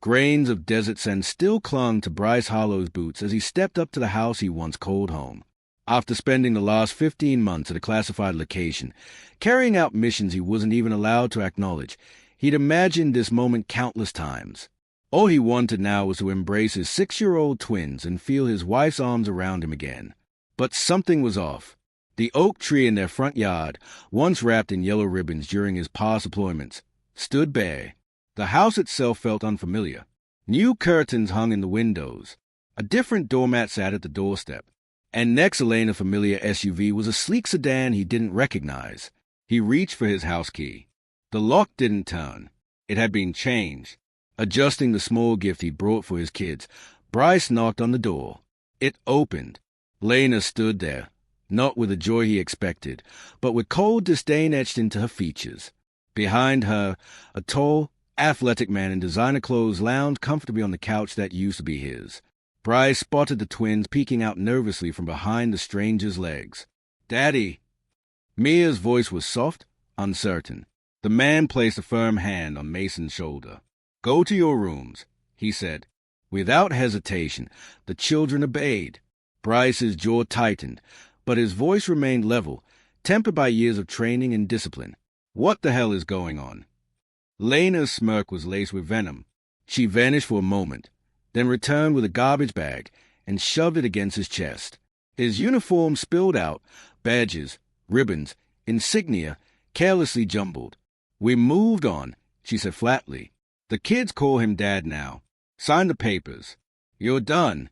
Grains of desert sand still clung to Bryce Hollow's boots as he stepped up to the house he once called home. After spending the last 15 months at a classified location, carrying out missions he wasn't even allowed to acknowledge, he'd imagined this moment countless times. All he wanted now was to embrace his 6-year-old twins and feel his wife's arms around him again. But something was off. The oak tree in their front yard, once wrapped in yellow ribbons during his past deployments, stood bare. The house itself felt unfamiliar. New curtains hung in the windows. A different doormat sat at the doorstep. And next to Lane, a familiar SUV, was a sleek sedan he didn't recognize. He reached for his house key. The lock didn't turn. It had been changed. Adjusting the small gift he brought for his kids, Bryce knocked on the door. It opened. Lena stood there, not with the joy he expected, but with cold disdain etched into her features. Behind her, a tall, athletic man in designer clothes lounged comfortably on the couch that used to be his. Bryce spotted the twins peeking out nervously from behind the stranger's legs. "Daddy!" Mia's voice was soft, uncertain. The man placed a firm hand on Mason's shoulder. "Go to your rooms," he said. Without hesitation, the children obeyed. Bryce's jaw tightened, but his voice remained level, tempered by years of training and discipline. "What the hell is going on?" Lena's smirk was laced with venom. She vanished for a moment, then returned with a garbage bag and shoved it against his chest. His uniform spilled out, badges, ribbons, insignia, carelessly jumbled. "We moved on," she said flatly. "The kids call him Dad now. Sign the papers. You're done."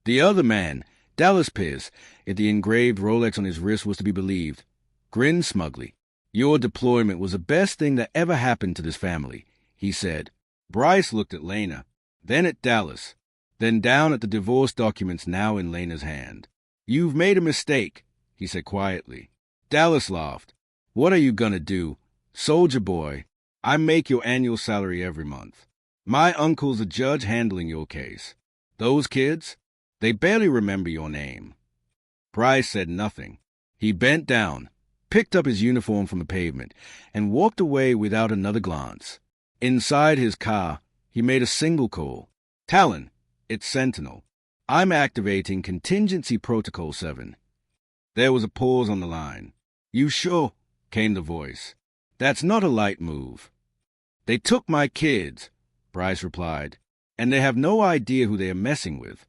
The other man, Dallas Pierce, if the engraved Rolex on his wrist was to be believed, grinned smugly. "Your deployment was the best thing that ever happened to this family," he said. Bryce looked at Lena, then at Dallas, then down at the divorce documents now in Lena's hand. "You've made a mistake," he said quietly. Dallas laughed. "What are you gonna do? Soldier boy, I make your annual salary every month. My uncle's a judge handling your case. Those kids, they barely remember your name." Bryce said nothing. He bent down, picked up his uniform from the pavement, and walked away without another glance. Inside his car, he made a single call. "Talon, it's Sentinel. I'm activating Contingency Protocol 7. There was a pause on the line. "You sure?" came the voice. "That's not a light move." "They took my kids," Bryce replied, "and they have no idea who they are messing with."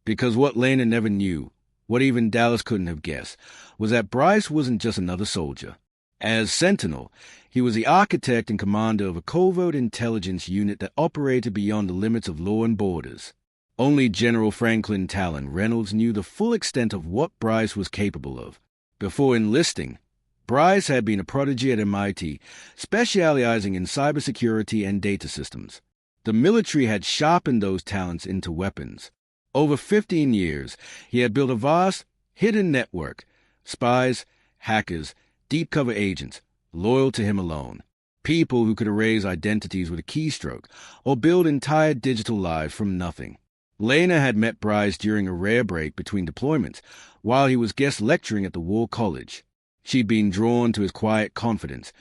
Because what Lena never knew, what even Dallas couldn't have guessed, was that Bryce wasn't just another soldier. As Sentinel, he was the architect and commander of a covert intelligence unit that operated beyond the limits of law and borders. Only General Franklin Talon Reynolds knew the full extent of what Bryce was capable of. Before enlisting, Bryce had been a prodigy at MIT, specializing in cybersecurity and data systems. The military had sharpened those talents into weapons. Over 15 years, he had built a vast, hidden network, spies, hackers, deep cover agents, loyal to him alone, people who could erase identities with a keystroke or build entire digital lives from nothing. Lena had met Bryce during a rare break between deployments while he was guest lecturing at the War College. She'd been drawn to his quiet confidence,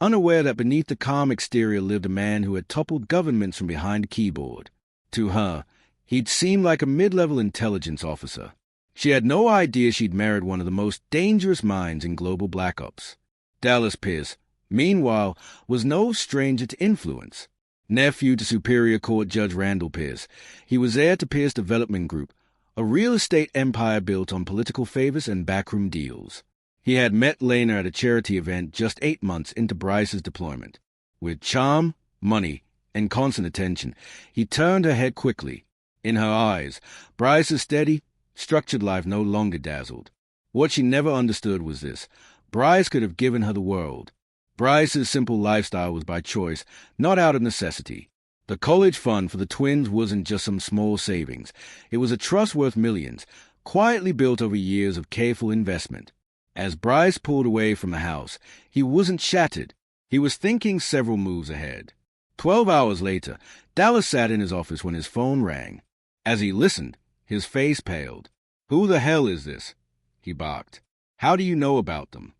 unaware that beneath the calm exterior lived a man who had toppled governments from behind a keyboard. To her, he'd seemed like a mid-level intelligence officer. She had no idea she'd married one of the most dangerous minds in global black ops. Dallas Pierce, meanwhile, was no stranger to influence. Nephew to Superior Court Judge Randall Pierce, he was heir to Pierce Development Group, a real estate empire built on political favors and backroom deals. He had met Lena at a charity event just 8 months into Bryce's deployment. With charm, money, and constant attention, he turned her head quickly. In her eyes, Bryce's steady, structured life no longer dazzled. What she never understood was this: Bryce could have given her the world. Bryce's simple lifestyle was by choice, not out of necessity. The college fund for the twins wasn't just some small savings. It was a trust worth millions, quietly built over years of careful investment. As Bryce pulled away from the house, he wasn't shattered. He was thinking several moves ahead. 12 hours later, Dallas sat in his office when his phone rang. As he listened, his face paled. "Who the hell is this?" he barked. "How do you know about them?"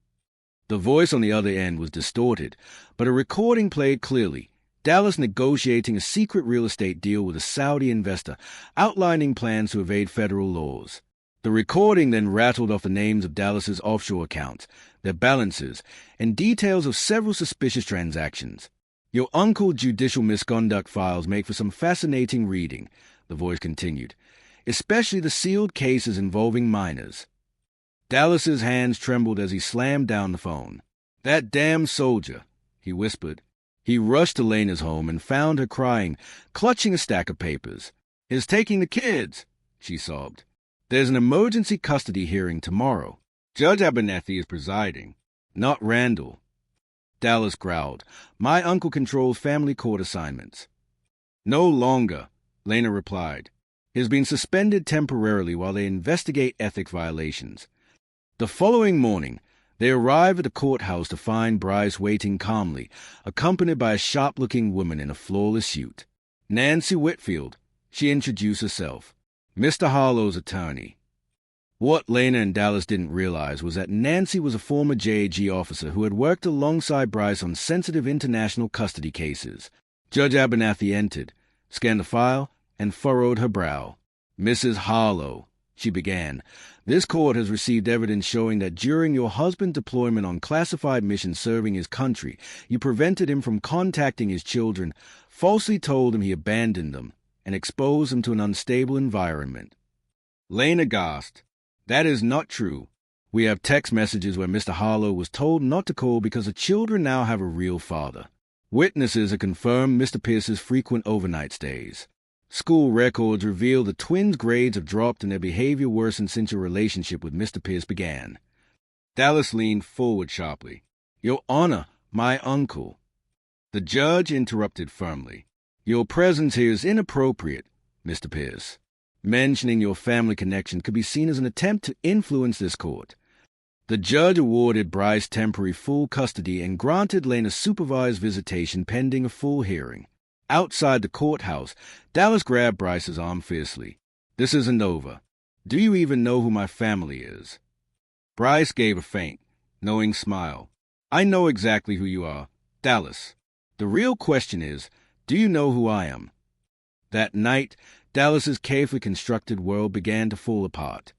The voice on the other end was distorted, but a recording played clearly. Dallas negotiating a secret real estate deal with a Saudi investor, outlining plans to evade federal laws. The recording then rattled off the names of Dallas's offshore accounts, their balances, and details of several suspicious transactions. Your uncle's judicial misconduct files make for some fascinating reading, the voice continued, especially the sealed cases involving minors. Dallas's hands trembled as he slammed down the phone. That damn soldier, he whispered. He rushed to Lena's home and found her crying, clutching a stack of papers. Is taking the kids, she sobbed. There's an emergency custody hearing tomorrow. Judge Abernathy is presiding, not Randall. Dallas growled. My uncle controls family court assignments. No longer, Lena replied. He has been suspended temporarily while they investigate ethics violations. The following morning, they arrived at the courthouse to find Bryce waiting calmly, accompanied by a sharp-looking woman in a flawless suit. Nancy Whitfield, she introduced herself. Mr. Harlow's attorney. What Lena and Dallas didn't realize was that Nancy was a former JAG officer who had worked alongside Bryce on sensitive international custody cases. Judge Abernathy entered, scanned the file, and furrowed her brow. Mrs. Harlow, she began, this court has received evidence showing that during your husband's deployment on classified missions serving his country, you prevented him from contacting his children, falsely told him he abandoned them, and expose them to an unstable environment. Lena gasped. That is not true. We have text messages where Mr. Harlow was told not to call because the children now have a real father. Witnesses have confirmed Mr. Pierce's frequent overnight stays. School records reveal the twins' grades have dropped and their behavior worsened since your relationship with Mr. Pierce began. Dallas leaned forward sharply. Your Honor, my uncle. The judge interrupted firmly. Your presence here is inappropriate, Mr. Pierce. Mentioning your family connection could be seen as an attempt to influence this court. The judge awarded Bryce temporary full custody and granted Lena supervised visitation pending a full hearing. Outside the courthouse, Dallas grabbed Bryce's arm fiercely. This isn't over. Do you even know who my family is? Bryce gave a faint, knowing smile. I know exactly who you are, Dallas. The real question is, do you know who I am? That night, Dallas's carefully constructed world began to fall apart.